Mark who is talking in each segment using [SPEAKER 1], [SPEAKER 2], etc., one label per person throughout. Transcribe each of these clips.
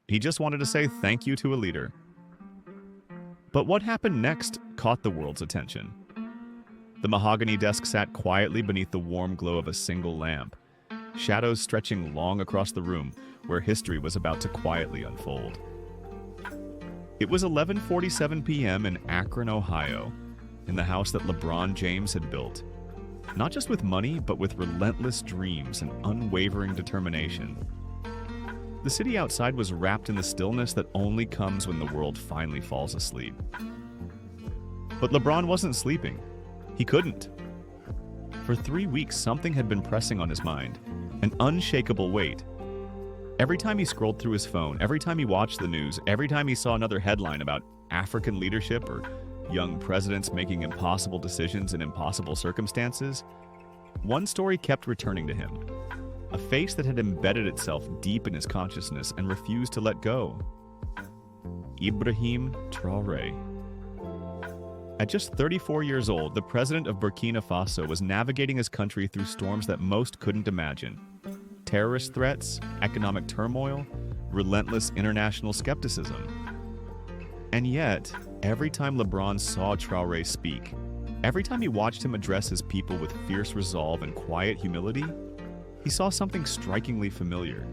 [SPEAKER 1] He just wanted to say thank you to a leader. But what happened next caught the world's attention. The mahogany desk sat quietly beneath the warm glow of a single lamp, shadows stretching long across the room where history was about to quietly unfold. It was 11:47 p.m. in Akron, Ohio, in the house that LeBron James had built, not just with money, but with relentless dreams and unwavering determination. The city outside was wrapped in the stillness that only comes when the world finally falls asleep. But LeBron wasn't sleeping. He couldn't. For 3 weeks, something had been pressing on his mind, an unshakable weight. Every time he scrolled through his phone, every time he watched the news, every time he saw another headline about African leadership or young presidents making impossible decisions in impossible circumstances, one story kept returning to him. A face that had embedded itself deep in his consciousness and refused to let go. Ibrahim Traoré. At just 34 years old, the President of Burkina Faso was navigating his country through storms that most couldn't imagine. Terrorist threats, economic turmoil, relentless international skepticism. And yet, every time LeBron saw Traoré speak, every time he watched him address his people with fierce resolve and quiet humility, he saw something strikingly familiar.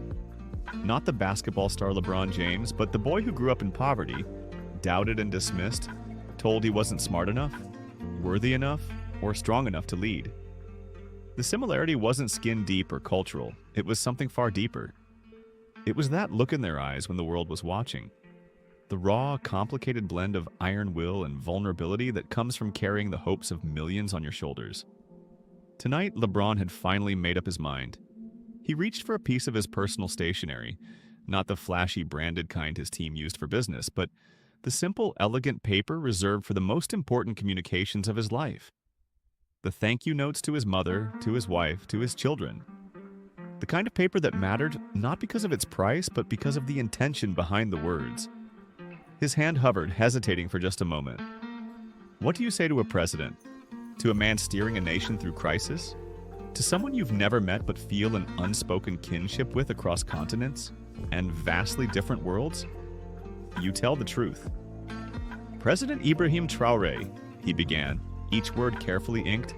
[SPEAKER 1] Not the basketball star LeBron James, but the boy who grew up in poverty, doubted and dismissed, told he wasn't smart enough, worthy enough, or strong enough to lead. The similarity wasn't skin deep or cultural, it was something far deeper. It was that look in their eyes when the world was watching. The raw, complicated blend of iron will and vulnerability that comes from carrying the hopes of millions on your shoulders. Tonight, LeBron had finally made up his mind. He reached for a piece of his personal stationery, not the flashy branded kind his team used for business, but the simple, elegant paper reserved for the most important communications of his life. The thank you notes to his mother, to his wife, to his children. The kind of paper that mattered not because of its price, but because of the intention behind the words. His hand hovered, hesitating for just a moment. What do you say to a president? To a man steering a nation through crisis? To someone you've never met but feel an unspoken kinship with across continents and vastly different worlds? You tell the truth. President Ibrahim Traoré, he began, each word carefully inked.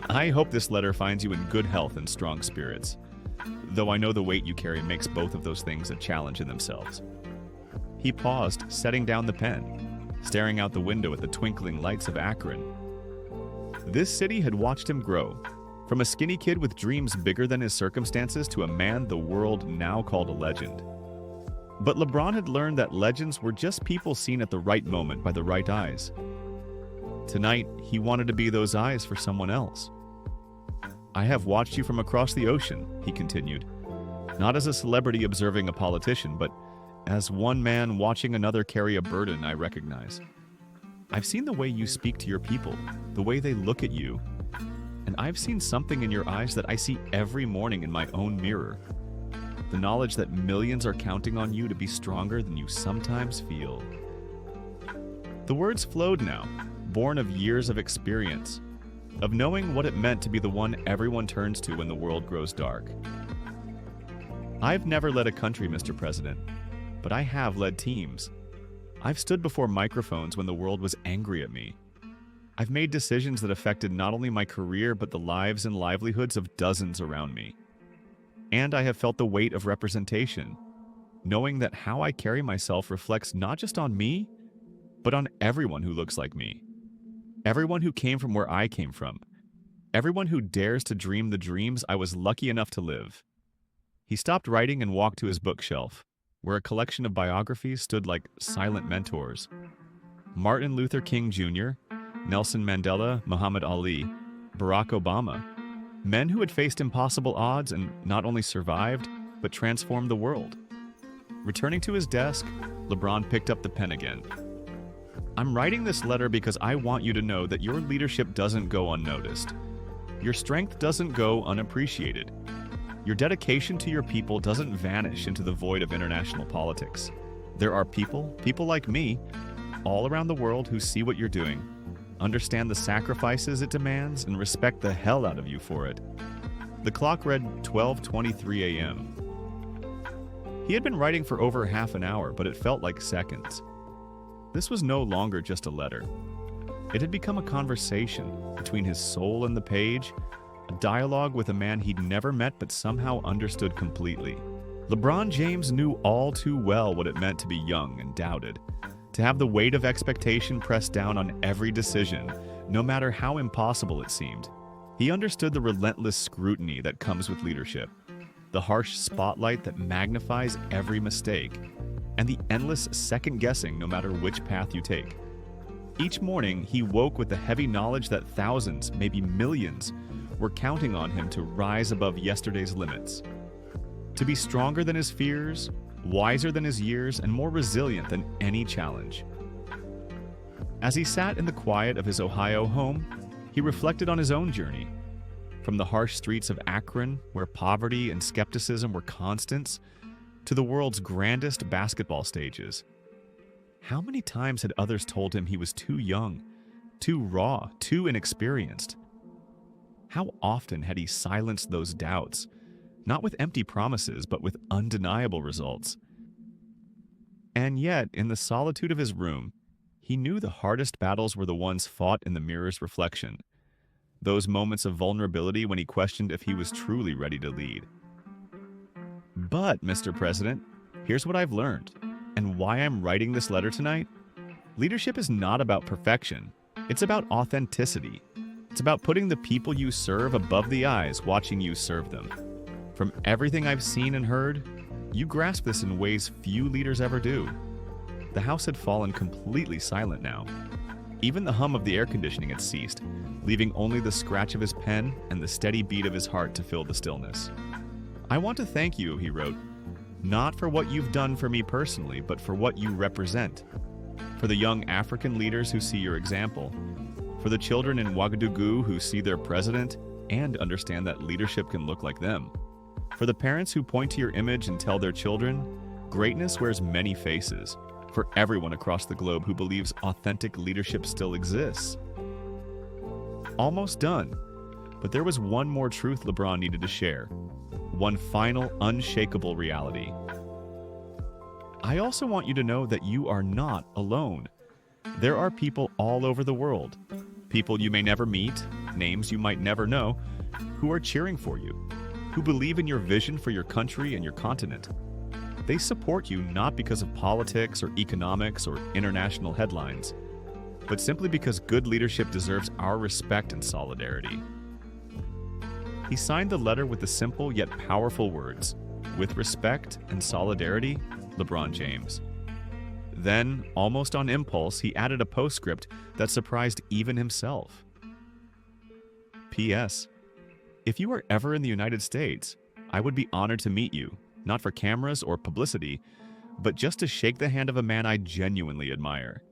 [SPEAKER 1] I hope this letter finds you in good health and strong spirits, though I know the weight you carry makes both of those things a challenge in themselves. He paused, setting down the pen, staring out the window at the twinkling lights of Akron. This city had watched him grow, from a skinny kid with dreams bigger than his circumstances to a man the world now called a legend. But LeBron had learned that legends were just people seen at the right moment by the right eyes. Tonight, he wanted to be those eyes for someone else. I have watched you from across the ocean, he continued, not as a celebrity observing a politician, but as one man watching another carry a burden I recognize. I've seen the way you speak to your people, the way they look at you, and I've seen something in your eyes that I see every morning in my own mirror. The knowledge that millions are counting on you to be stronger than you sometimes feel. The words flowed now, born of years of experience, of knowing what it meant to be the one everyone turns to when the world grows dark. I've never led a country, Mr. President, but I have led teams. I've stood before microphones when the world was angry at me. I've made decisions that affected not only my career, but the lives and livelihoods of dozens around me. And I have felt the weight of representation, knowing that how I carry myself reflects not just on me, but on everyone who looks like me. Everyone who came from where I came from. Everyone who dares to dream the dreams I was lucky enough to live. He stopped writing and walked to his bookshelf, where a collection of biographies stood like silent mentors. Martin Luther King Jr., Nelson Mandela, Muhammad Ali, Barack Obama. Men who had faced impossible odds and not only survived, but transformed the world. Returning to his desk, LeBron picked up the pen again. I'm writing this letter because I want you to know that your leadership doesn't go unnoticed. Your strength doesn't go unappreciated. Your dedication to your people doesn't vanish into the void of international politics. There are people like me, all around the world who see what you're doing, understand the sacrifices it demands, and respect the hell out of you for it. The clock read 12:23 a.m. He had been writing for over half an hour, but it felt like seconds. This was no longer just a letter. It had become a conversation between his soul and the page, a dialogue with a man he'd never met but somehow understood completely. LeBron James knew all too well what it meant to be young and doubted, to have the weight of expectation pressed down on every decision, no matter how impossible it seemed. He understood the relentless scrutiny that comes with leadership, the harsh spotlight that magnifies every mistake, and the endless second-guessing no matter which path you take. Each morning, he woke with the heavy knowledge that thousands, maybe millions, were counting on him to rise above yesterday's limits, to be stronger than his fears, wiser than his years, and more resilient than any challenge. As he sat in the quiet of his Ohio home, he reflected on his own journey. From the harsh streets of Akron, where poverty and skepticism were constants, to the world's grandest basketball stages. How many times had others told him he was too young, too raw, too inexperienced? How often had he silenced those doubts, not with empty promises, but with undeniable results? And yet, in the solitude of his room, he knew the hardest battles were the ones fought in the mirror's reflection. Those moments of vulnerability when he questioned if he was truly ready to lead. But, Mr. President, here's what I've learned, and why I'm writing this letter tonight. Leadership is not about perfection. It's about authenticity. It's about putting the people you serve above the eyes watching you serve them. From everything I've seen and heard, you grasp this in ways few leaders ever do. The house had fallen completely silent now. Even the hum of the air conditioning had ceased, leaving only the scratch of his pen and the steady beat of his heart to fill the stillness. I want to thank you, he wrote, not for what you've done for me personally, but for what you represent. For the young African leaders who see your example. For the children in Ouagadougou who see their president and understand that leadership can look like them. For the parents who point to your image and tell their children, greatness wears many faces. For everyone across the globe who believes authentic leadership still exists. Almost done, but there was one more truth LeBron needed to share. One final, unshakable reality. I also want you to know that you are not alone. There are people all over the world, people you may never meet, names you might never know, who are cheering for you, who believe in your vision for your country and your continent. They support you not because of politics or economics or international headlines, but simply because good leadership deserves our respect and solidarity. He signed the letter with the simple yet powerful words, "With respect and solidarity, LeBron James." Then, almost on impulse, he added a postscript that surprised even himself. P.S. If you are ever in the United States, I would be honored to meet you, not for cameras or publicity, but just to shake the hand of a man I genuinely admire.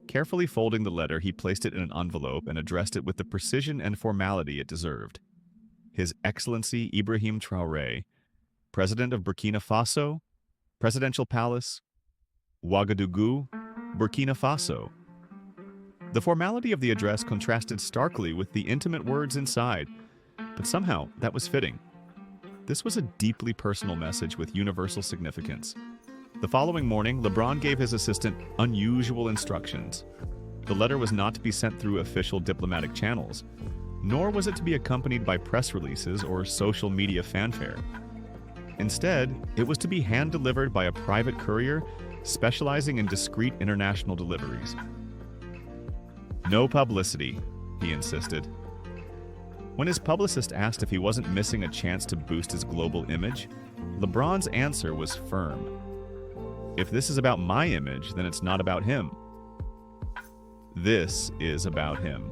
[SPEAKER 1] Carefully folding the letter, he placed it in an envelope and addressed it with the precision and formality it deserved. His Excellency Ibrahim Traoré, President of Burkina Faso, Presidential Palace, Ouagadougou, Burkina Faso. The formality of the address contrasted starkly with the intimate words inside, but somehow that was fitting. This was a deeply personal message with universal significance. The following morning, LeBron gave his assistant unusual instructions. The letter was not to be sent through official diplomatic channels, nor was it to be accompanied by press releases or social media fanfare. Instead, it was to be hand-delivered by a private courier specializing in discreet international deliveries. No publicity, he insisted. When his publicist asked if he wasn't missing a chance to boost his global image, LeBron's answer was firm. If this is about my image, then it's not about him. This is about him.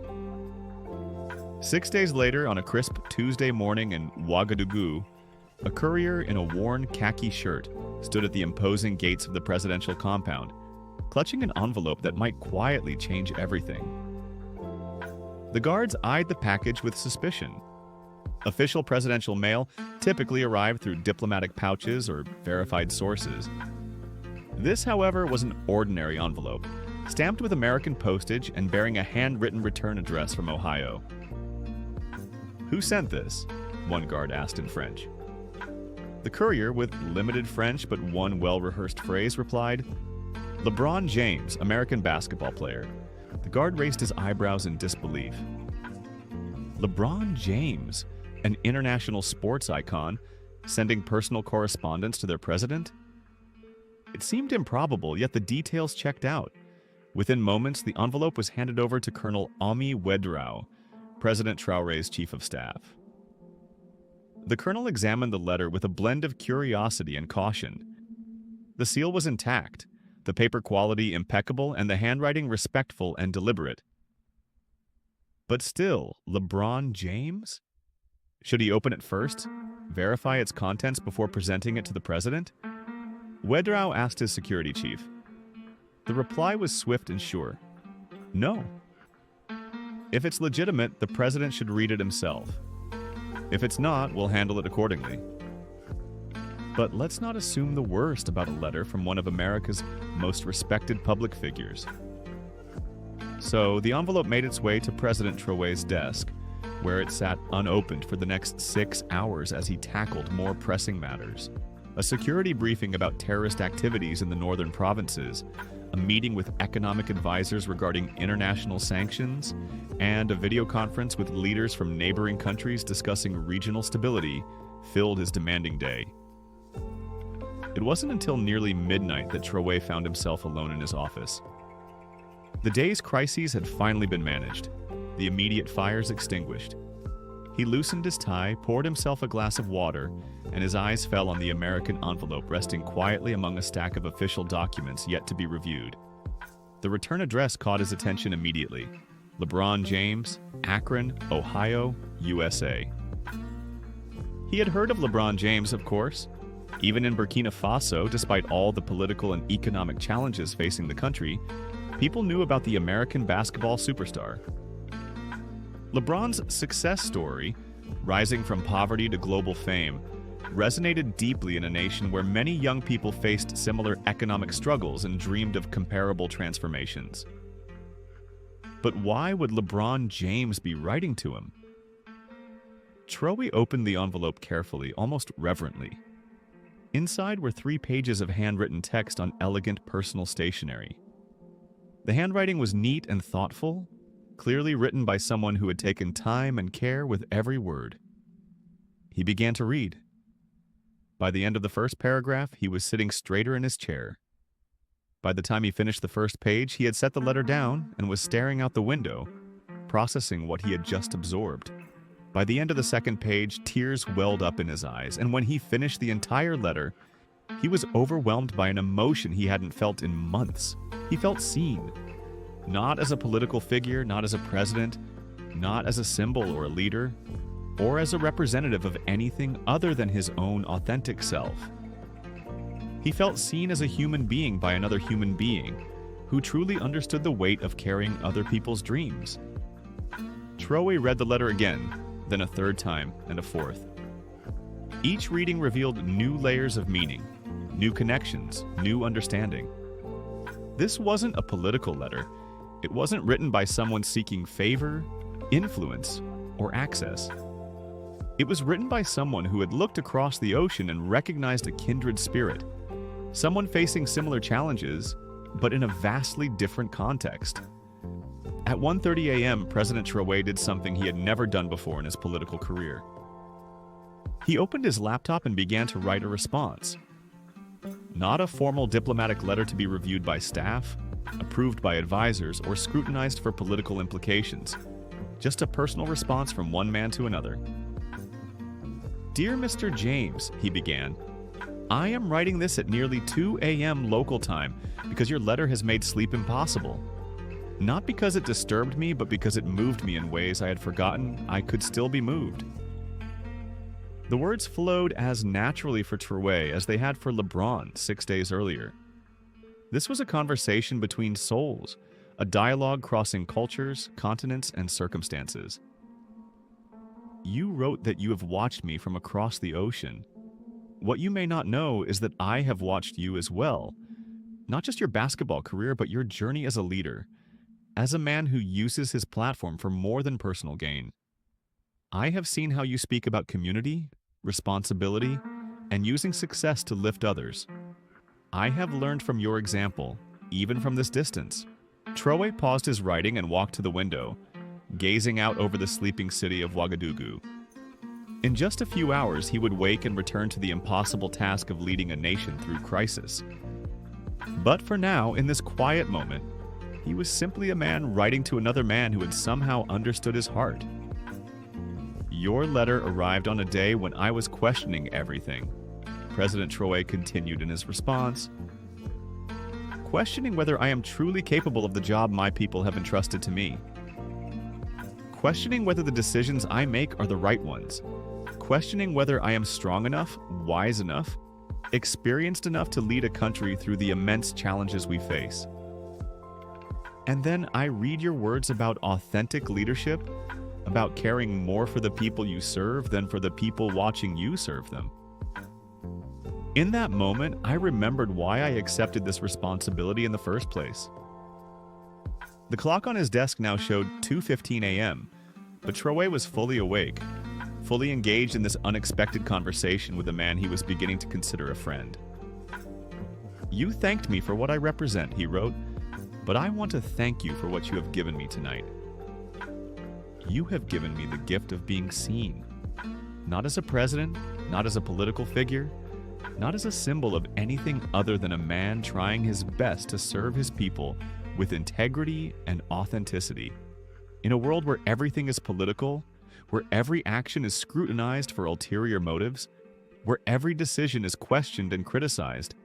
[SPEAKER 1] 6 days later, on a crisp Tuesday morning in Ouagadougou, a courier in a worn khaki shirt stood at the imposing gates of the presidential compound, clutching an envelope that might quietly change everything. The guards eyed the package with suspicion. Official presidential mail typically arrived through diplomatic pouches or verified sources. This, however, was an ordinary envelope, stamped with American postage and bearing a handwritten return address from Ohio. "Who sent this?" one guard asked in French. The courier, with limited French but one well-rehearsed phrase, replied, "LeBron James, American basketball player." The guard raised his eyebrows in disbelief. LeBron James, an international sports icon, sending personal correspondence to their president? It seemed improbable, yet the details checked out. Within moments, the envelope was handed over to Colonel Ami Ouedraogo, President Traoré's chief of staff. The colonel examined the letter with a blend of curiosity and caution. The seal was intact, the paper quality impeccable, and the handwriting respectful and deliberate. But still, LeBron James? Should he open it first, verify its contents before presenting it to the president? Ouedraogo asked his security chief. The reply was swift and sure. No. If it's legitimate, the president should read it himself. If it's not, we'll handle it accordingly. But let's not assume the worst about a letter from one of America's most respected public figures. So the envelope made its way to President Traoré's desk, where it sat unopened for the next 6 hours as he tackled more pressing matters. A security briefing about terrorist activities in the northern provinces, a meeting with economic advisors regarding international sanctions, and a video conference with leaders from neighboring countries discussing regional stability filled his demanding day. It wasn't until nearly midnight that Traoré found himself alone in his office. The day's crises had finally been managed, the immediate fires extinguished. He loosened his tie, poured himself a glass of water, and his eyes fell on the American envelope resting quietly among a stack of official documents yet to be reviewed. The return address caught his attention immediately. LeBron James, Akron, Ohio, USA. He had heard of LeBron James, of course. Even in Burkina Faso, despite all the political and economic challenges facing the country, people knew about the American basketball superstar. LeBron's success story, rising from poverty to global fame, resonated deeply in a nation where many young people faced similar economic struggles and dreamed of comparable transformations. But why would LeBron James be writing to him? Traoré opened the envelope carefully, almost reverently. Inside were 3 pages of handwritten text on elegant personal stationery. The handwriting was neat and thoughtful, clearly written by someone who had taken time and care with every word. He began to read. By the end of the first paragraph, he was sitting straighter in his chair. By the time he finished the first page, he had set the letter down and was staring out the window, processing what he had just absorbed. By the end of the second page, tears welled up in his eyes, and when he finished the entire letter, he was overwhelmed by an emotion he hadn't felt in months. He felt seen. Not as a political figure, not as a president, not as a symbol or a leader, or as a representative of anything other than his own authentic self. He felt seen as a human being by another human being who truly understood the weight of carrying other people's dreams. Traoré read the letter again, then a third time, and a fourth. Each reading revealed new layers of meaning, new connections, new understanding. This wasn't a political letter. It wasn't written by someone seeking favor, influence, or access. It was written by someone who had looked across the ocean and recognized a kindred spirit, someone facing similar challenges, but in a vastly different context. At 1:30 a.m., President Traoré did something he had never done before in his political career. He opened his laptop and began to write a response. Not a formal diplomatic letter to be reviewed by staff, approved by advisors, or scrutinized for political implications. Just a personal response from one man to another. "Dear Mr. James," he began, "I am writing this at nearly 2 a.m. local time because your letter has made sleep impossible. Not because it disturbed me, but because it moved me in ways I had forgotten I could still be moved." The words flowed as naturally for Traoré as they had for LeBron 6 days earlier. This was a conversation between souls, a dialogue crossing cultures, continents, and circumstances. "You wrote that you have watched me from across the ocean. What you may not know is that I have watched you as well. Not just your basketball career, but your journey as a leader, as a man who uses his platform for more than personal gain. I have seen how you speak about community, responsibility, and using success to lift others. I have learned from your example, even from this distance. Traoré paused his writing and walked to the window, gazing out over the sleeping city of Ouagadougou. In just a few hours, he would wake and return to the impossible task of leading a nation through crisis. But for now, in this quiet moment, he was simply a man writing to another man who had somehow understood his heart. Your letter arrived on a day when I was questioning everything, President Traoré continued in his response. Questioning whether I am truly capable of the job my people have entrusted to me. Questioning whether the decisions I make are the right ones. Questioning whether I am strong enough, wise enough, experienced enough to lead a country through the immense challenges we face. And then I read your words about authentic leadership, about caring more for the people you serve than for the people watching you serve them. In that moment, I remembered why I accepted this responsibility in the first place. The clock on his desk now showed 2:15 a.m., but Traoré was fully awake, fully engaged in this unexpected conversation with a man he was beginning to consider a friend. You thanked me for what I represent, he wrote, but I want to thank you for what you have given me tonight. You have given me the gift of being seen, not as a president, not as a political figure, not as a symbol of anything other than a man trying his best to serve his people with integrity and authenticity. In a world where everything is political, where every action is scrutinized for ulterior motives, where every decision is questioned and criticized,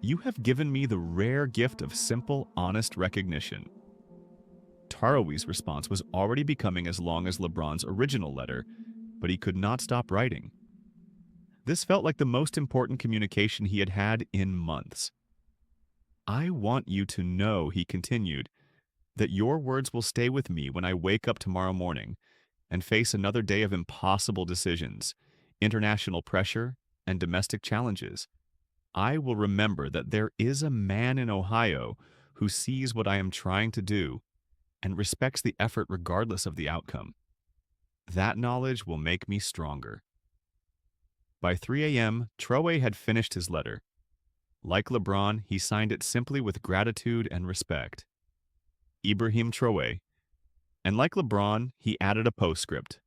[SPEAKER 1] you have given me the rare gift of simple, honest recognition. Traoré's response was already becoming as long as LeBron's original letter, but he could not stop writing. This felt like the most important communication he had had in months. I want you to know, he continued, that your words will stay with me when I wake up tomorrow morning and face another day of impossible decisions, international pressure, and domestic challenges. I will remember that there is a man in Ohio who sees what I am trying to do and respects the effort regardless of the outcome. That knowledge will make me stronger. By 3 a.m., Traoré had finished his letter. Like LeBron, he signed it simply with gratitude and respect. Ibrahim Traoré. And like LeBron, he added a postscript.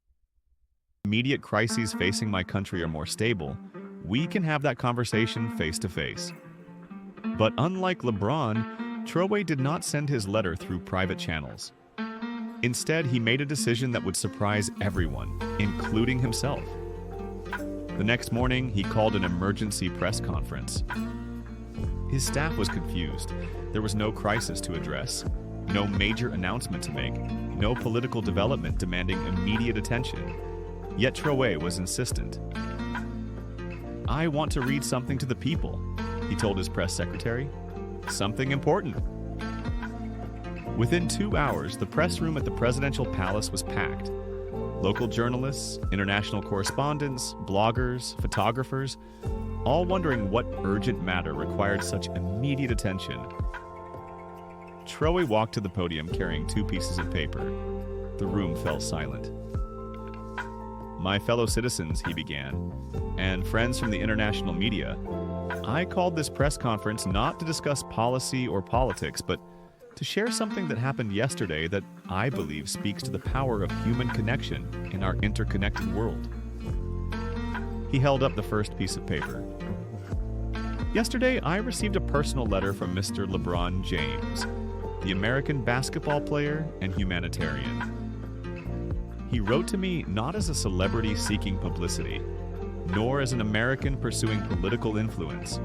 [SPEAKER 1] Immediate crises facing my country are more stable. We can have that conversation face to face. But unlike LeBron, Traoré did not send his letter through private channels. Instead, he made a decision that would surprise everyone, including himself. The next morning, he called an emergency press conference. His staff was confused. There was no crisis to address, no major announcement to make, no political development demanding immediate attention. Yet Traoré was insistent. I want to read something to the people, he told his press secretary. Something important. Within 2 hours, the press room at the presidential palace was packed. Local journalists, international correspondents, bloggers, photographers, all wondering what urgent matter required such immediate attention. Traoré walked to the podium carrying 2 pieces of paper. The room fell silent. My fellow citizens, he began, and friends from the international media, I called this press conference not to discuss policy or politics, but to share something that happened yesterday that I believe speaks to the power of human connection in our interconnected world. He held up the first piece of paper. Yesterday, I received a personal letter from Mr. LeBron James, the American basketball player and humanitarian. He wrote to me not as a celebrity seeking publicity, nor as an American pursuing political influence,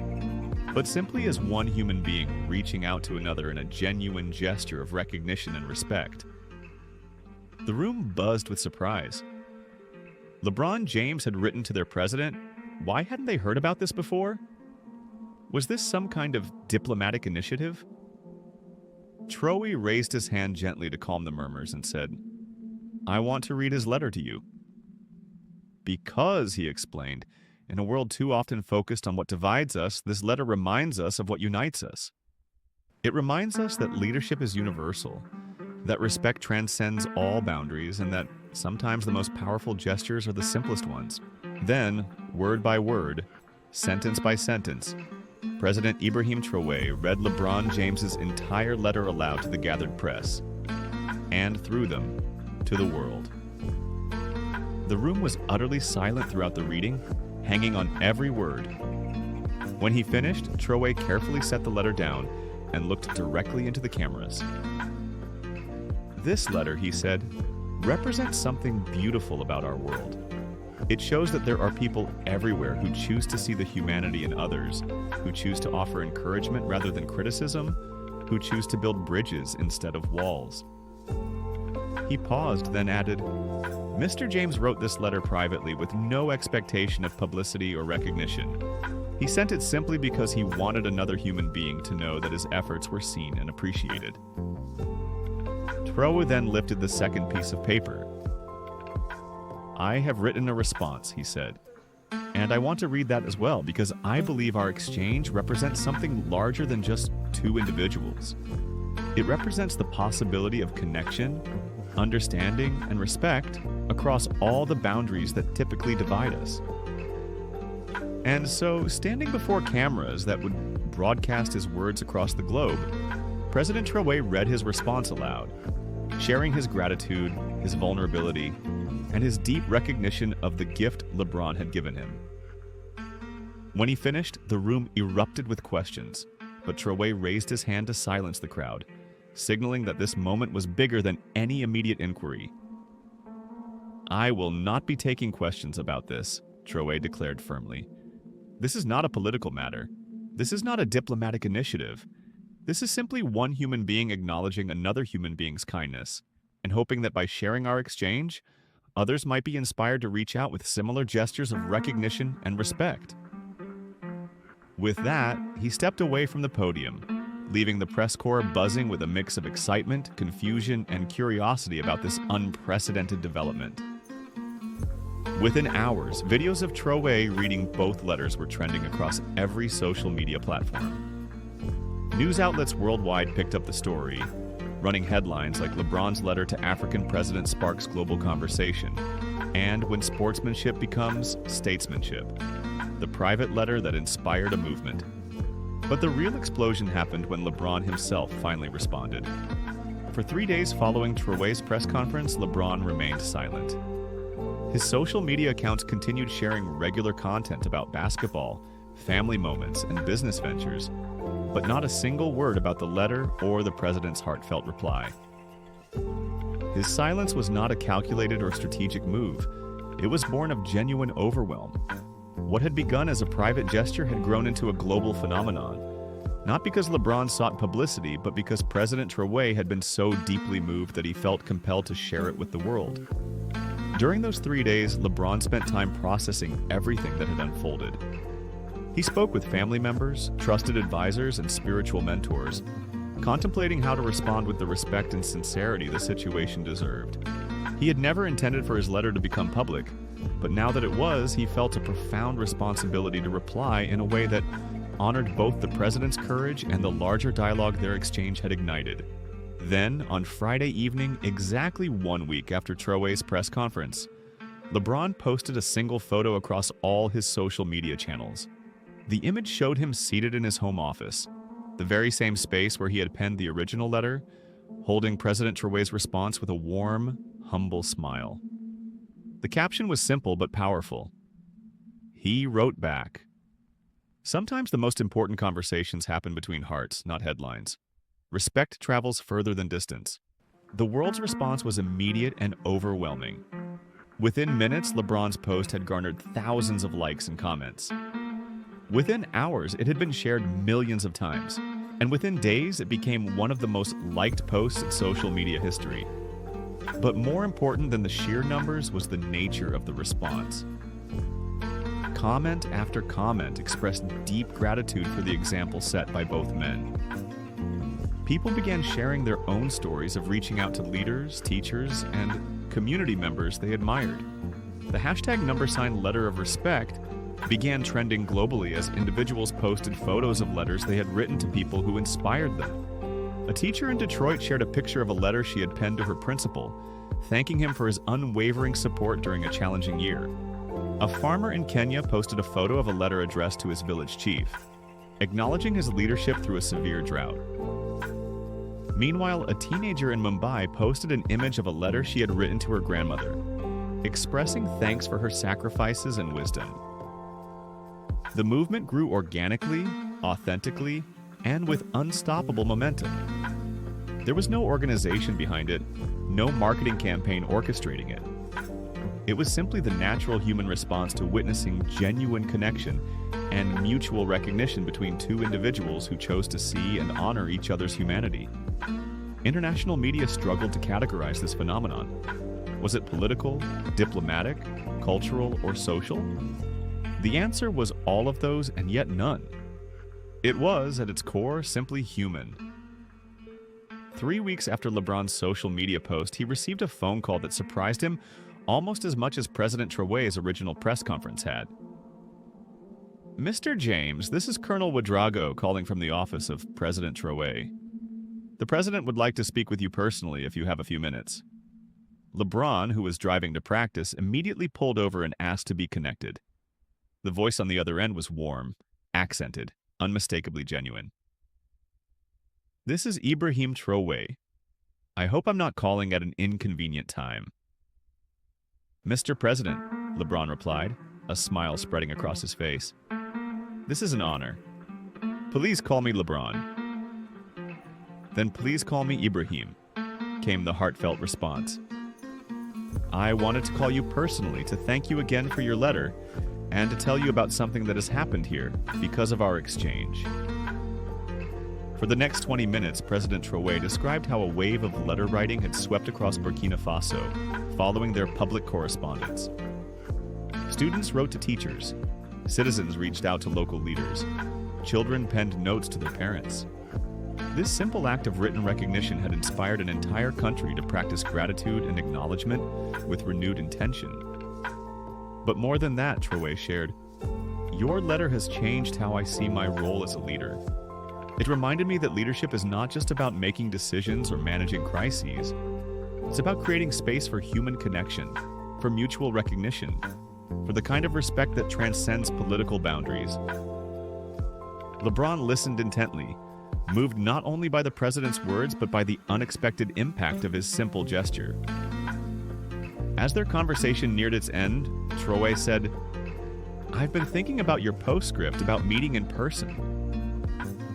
[SPEAKER 1] but simply as one human being reaching out to another in a genuine gesture of recognition and respect. The room buzzed with surprise. LeBron James had written to their president. Why hadn't they heard about this before? Was this some kind of diplomatic initiative? Traoré raised his hand gently to calm the murmurs and said, I want to read his letter to you. Because, he explained, in a world too often focused on what divides us, this letter reminds us of what unites us. It reminds us that leadership is universal, that respect transcends all boundaries, and that sometimes the most powerful gestures are the simplest ones. Then, word by word, Sentence by sentence, President Ibrahim Traoré read LeBron James's entire letter aloud to the gathered press, and through them, to the world. The room was utterly silent throughout the reading, hanging on every word. When he finished, Traoré carefully set the letter down and looked directly into the cameras. "This letter," he said, "represents something beautiful about our world. It shows that there are people everywhere who choose to see the humanity in others, who choose to offer encouragement rather than criticism, who choose to build bridges instead of walls." He paused, then added, "Mr. James wrote this letter privately with no expectation of publicity or recognition. He sent it simply because he wanted another human being to know that his efforts were seen and appreciated." Traoré then lifted the second piece of paper. "I have written a response," he said, "and I want to read that as well because I believe our exchange represents something larger than just two individuals. It represents the possibility of connection, understanding, and respect across all the boundaries that typically divide us." And so, standing before cameras that would broadcast his words across the globe, President Traoré read his response aloud, sharing his gratitude, his vulnerability, and his deep recognition of the gift LeBron had given him. When he finished, the room erupted with questions, but Traoré raised his hand to silence the crowd, signaling that this moment was bigger than any immediate inquiry. "I will not be taking questions about this," Traoré declared firmly. "This is not a political matter. This is not a diplomatic initiative. This is simply one human being acknowledging another human being's kindness, and hoping that by sharing our exchange, others might be inspired to reach out with similar gestures of recognition and respect." With that, he stepped away from the podium, leaving the press corps buzzing with a mix of excitement, confusion, and curiosity about this unprecedented development. Within hours, videos of Traoré reading both letters were trending across every social media platform. News outlets worldwide picked up the story, running headlines like "LeBron's letter to African president sparks global conversation," and "When sportsmanship becomes statesmanship," the private letter that inspired a movement. But the real explosion happened when LeBron himself finally responded. For 3 days following Traoré's press conference, LeBron remained silent. His social media accounts continued sharing regular content about basketball, family moments, and business ventures, but not a single word about the letter or the president's heartfelt reply. His silence was not a calculated or strategic move. It was born of genuine overwhelm. What had begun as a private gesture had grown into a global phenomenon, not because LeBron sought publicity, but because President Traoré had been so deeply moved that he felt compelled to share it with the world. During those 3 days, LeBron spent time processing everything that had unfolded. He spoke with family members, trusted advisors, and spiritual mentors, contemplating how to respond with the respect and sincerity the situation deserved. He had never intended for his letter to become public, but now that it was, he felt a profound responsibility to reply in a way that honored both the president's courage and the larger dialogue their exchange had ignited. Then, on Friday evening, exactly 1 week after Traoré's press conference, LeBron posted a single photo across all his social media channels. The image showed him seated in his home office, the very same space where he had penned the original letter, holding President Traoré's response with a warm, humble smile. The caption was simple but powerful. He wrote back. Sometimes the most important conversations happen between hearts, not headlines. Respect travels further than distance. The world's response was immediate and overwhelming. Within minutes, LeBron's post had garnered thousands of likes and comments. Within hours, it had been shared millions of times. And within days, it became one of the most liked posts in social media history. But more important than the sheer numbers was the nature of the response. Comment after comment expressed deep gratitude for the example set by both men. People began sharing their own stories of reaching out to leaders, teachers, and community members they admired. The hashtag #Letter of Respect began trending globally as individuals posted photos of letters they had written to people who inspired them. A teacher in Detroit shared a picture of a letter she had penned to her principal, thanking him for his unwavering support during a challenging year. A farmer in Kenya posted a photo of a letter addressed to his village chief, acknowledging his leadership through a severe drought. Meanwhile, a teenager in Mumbai posted an image of a letter she had written to her grandmother, expressing thanks for her sacrifices and wisdom. The movement grew organically, authentically, and with unstoppable momentum. There was no organization behind it, no marketing campaign orchestrating it. It was simply the natural human response to witnessing genuine connection and mutual recognition between two individuals who chose to see and honor each other's humanity. International media struggled to categorize this phenomenon. Was it political, diplomatic, cultural, or social? The answer was all of those and yet none. It was, at its core, simply human. 3 weeks after LeBron's social media post, he received a phone call that surprised him almost as much as President Traoré's original press conference had. "Mr. James, this is Colonel Ouedraogo calling from the office of President Traoré. The president would like to speak with you personally if you have a few minutes." LeBron, who was driving to practice, immediately pulled over and asked to be connected. The voice on the other end was warm, accented, unmistakably genuine. "This is Ibrahim Traoré. I hope I'm not calling at an inconvenient time." "Mr. President," LeBron replied, a smile spreading across his face. "This is an honor. Please call me LeBron." "Then please call me Ibrahim," came the heartfelt response. "I wanted to call you personally to thank you again for your letter and to tell you about something that has happened here because of our exchange." For the next 20 minutes, President Traoré described how a wave of letter writing had swept across Burkina Faso following their public correspondence. Students wrote to teachers, citizens reached out to local leaders, children penned notes to their parents. This simple act of written recognition had inspired an entire country to practice gratitude and acknowledgement with renewed intention. But more than that, Traoré shared, "Your letter has changed how I see my role as a leader. It reminded me that leadership is not just about making decisions or managing crises. It's about creating space for human connection, for mutual recognition, for the kind of respect that transcends political boundaries." LeBron listened intently, moved not only by the president's words but by the unexpected impact of his simple gesture. As their conversation neared its end, Traoré said, "I've been thinking about your postscript about meeting in person.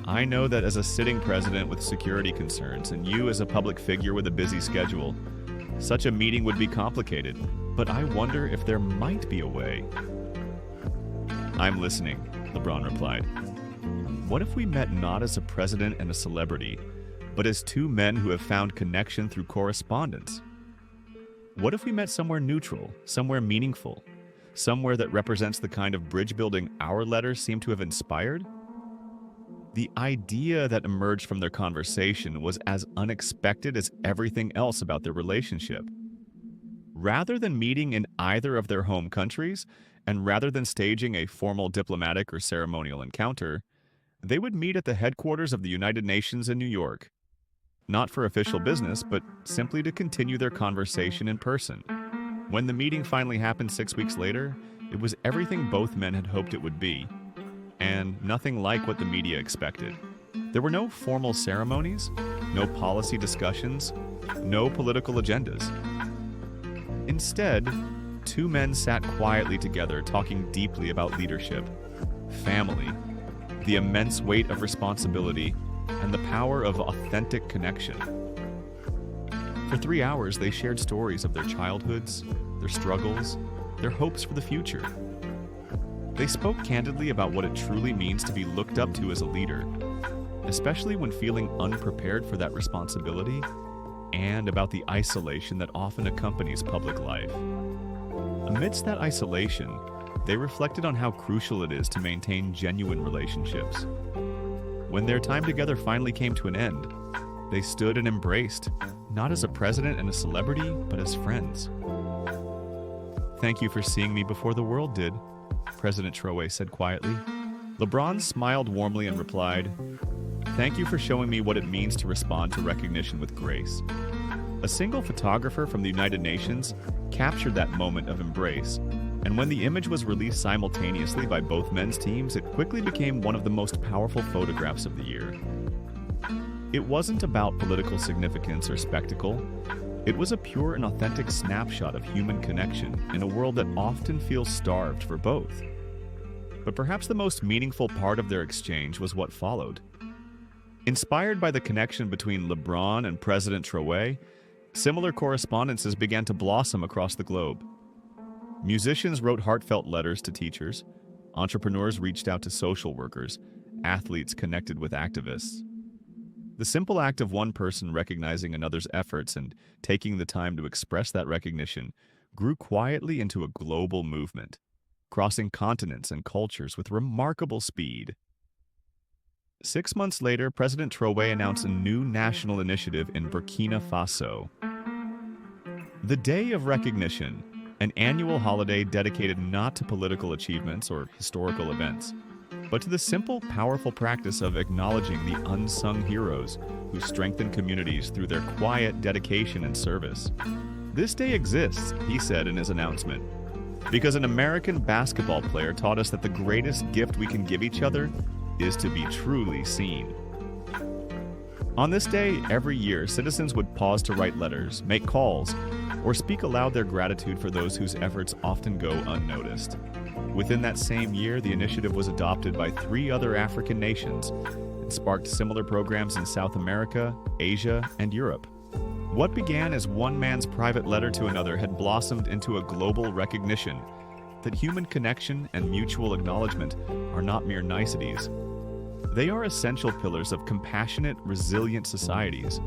[SPEAKER 1] I know that as a sitting president with security concerns and you as a public figure with a busy schedule, such a meeting would be complicated, but I wonder if there might be a way." "I'm listening," LeBron replied. "What if we met not as a president and a celebrity, but as two men who have found connection through correspondence? What if we met somewhere neutral, somewhere meaningful, somewhere that represents the kind of bridge building our letters seem to have inspired?" The idea that emerged from their conversation was as unexpected as everything else about their relationship. Rather than meeting in either of their home countries, and rather than staging a formal diplomatic or ceremonial encounter, they would meet at the headquarters of the United Nations in New York. Not for official business, but simply to continue their conversation in person. When the meeting finally happened 6 weeks later, it was everything both men had hoped it would be, and nothing like what the media expected. There were no formal ceremonies, no policy discussions, no political agendas. Instead, two men sat quietly together talking deeply about leadership, family, the immense weight of responsibility, and the power of authentic connection. For 3 hours, they shared stories of their childhoods, their struggles, their hopes for the future. They spoke candidly about what it truly means to be looked up to as a leader, especially when feeling unprepared for that responsibility, and about the isolation that often accompanies public life. Amidst that isolation, they reflected on how crucial it is to maintain genuine relationships. When their time together finally came to an end, they stood and embraced, not as a president and a celebrity, but as friends. "Thank you for seeing me before the world did," President Traoré said quietly. LeBron smiled warmly and replied, "Thank you for showing me what it means to respond to recognition with grace." A single photographer from the United Nations captured that moment of embrace, And when the image was released simultaneously by both men's teams, it quickly became one of the most powerful photographs of the year. It wasn't about political significance or spectacle. It was a pure and authentic snapshot of human connection in a world that often feels starved for both. But perhaps the most meaningful part of their exchange was what followed. Inspired by the connection between LeBron and President Traoré, similar correspondences began to blossom across the globe. Musicians wrote heartfelt letters to teachers, entrepreneurs reached out to social workers, athletes connected with activists. The simple act of one person recognizing another's efforts and taking the time to express that recognition grew quietly into a global movement, crossing continents and cultures with remarkable speed. 6 months later, President Traoré announced a new national initiative in Burkina Faso. The Day of Recognition, an annual holiday dedicated not to political achievements or historical events, but to the simple, powerful practice of acknowledging the unsung heroes who strengthen communities through their quiet dedication and service. This day exists, he said in his announcement, because an American basketball player taught us that the greatest gift we can give each other is to be truly seen. On this day, every year, citizens would pause to write letters, make calls, or speak aloud their gratitude for those whose efforts often go unnoticed. Within that same year, the initiative was adopted by 3 other African nations and sparked similar programs in South America, Asia, and Europe. What began as one man's private letter to another had blossomed into a global recognition that human connection and mutual acknowledgement are not mere niceties. They are essential pillars of compassionate, resilient societies.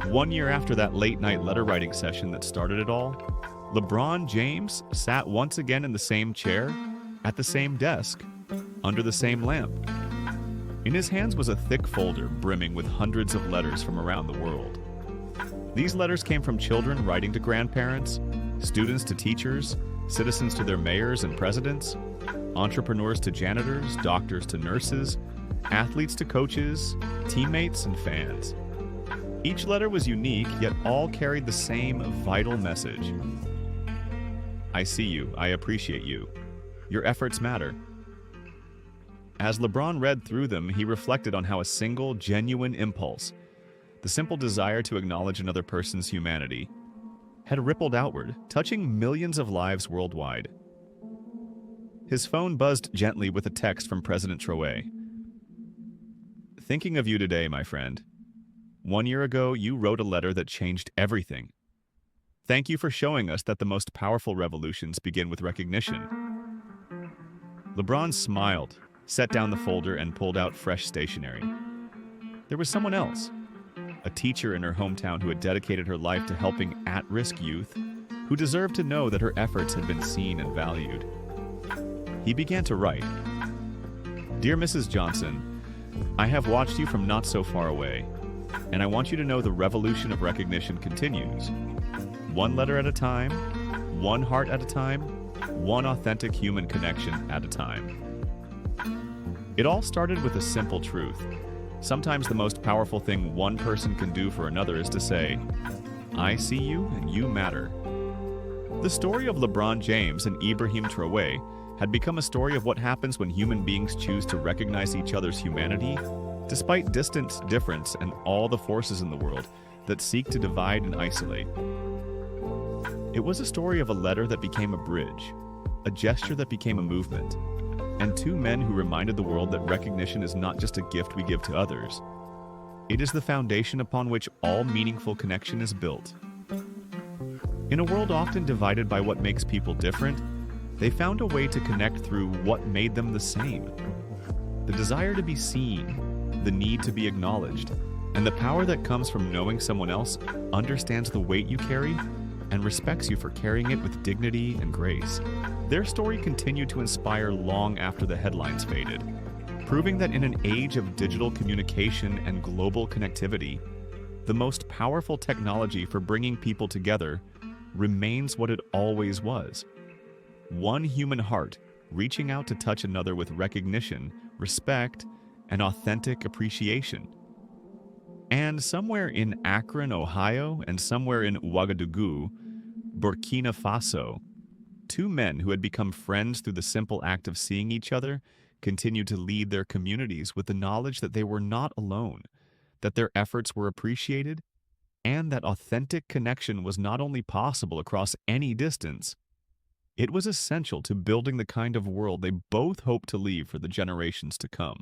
[SPEAKER 1] 1 year after that late-night letter-writing session that started it all, LeBron James sat once again in the same chair, at the same desk, under the same lamp. In his hands was a thick folder brimming with hundreds of letters from around the world. These letters came from children writing to grandparents, students to teachers, citizens to their mayors and presidents, entrepreneurs to janitors, doctors to nurses, athletes to coaches, teammates and fans. Each letter was unique, yet all carried the same vital message. I see you. I appreciate you. Your efforts matter. As LeBron read through them, he reflected on how a single, genuine impulse, the simple desire to acknowledge another person's humanity, had rippled outward, touching millions of lives worldwide. His phone buzzed gently with a text from President Traoré. Thinking of you today, my friend. 1 year ago, you wrote a letter that changed everything. Thank you for showing us that the most powerful revolutions begin with recognition. LeBron smiled, set down the folder, and pulled out fresh stationery. There was someone else, a teacher in her hometown who had dedicated her life to helping at-risk youth, who deserved to know that her efforts had been seen and valued. He began to write. Dear Mrs. Johnson, I have watched you from not so far away, and I want you to know the revolution of recognition continues. 1 letter at a time, 1 heart at a time, 1 authentic human connection at a time. It all started with a simple truth. Sometimes the most powerful thing one person can do for another is to say, I see you and you matter. The story of LeBron James and Ibrahim Traoré had become a story of what happens when human beings choose to recognize each other's humanity, despite distance, difference, and all the forces in the world that seek to divide and isolate. It was a story of a letter that became a bridge, a gesture that became a movement, and 2 men who reminded the world that recognition is not just a gift we give to others. It is the foundation upon which all meaningful connection is built. In a world often divided by what makes people different, they found a way to connect through what made them the same. The desire to be seen, the need to be acknowledged, and the power that comes from knowing someone else understands the weight you carry and respects you for carrying it with dignity and grace. Their story continued to inspire long after the headlines faded, proving that in an age of digital communication and global connectivity, the most powerful technology for bringing people together remains what it always was. 1 human heart reaching out to touch another with recognition, respect, and authentic appreciation. And somewhere in Akron, Ohio, and somewhere in Ouagadougou, Burkina Faso, Two men who had become friends through the simple act of seeing each other continued to lead their communities with the knowledge that they were not alone, that their efforts were appreciated, and that authentic connection was not only possible across any distance, it was essential to building the kind of world they both hoped to leave for the generations to come.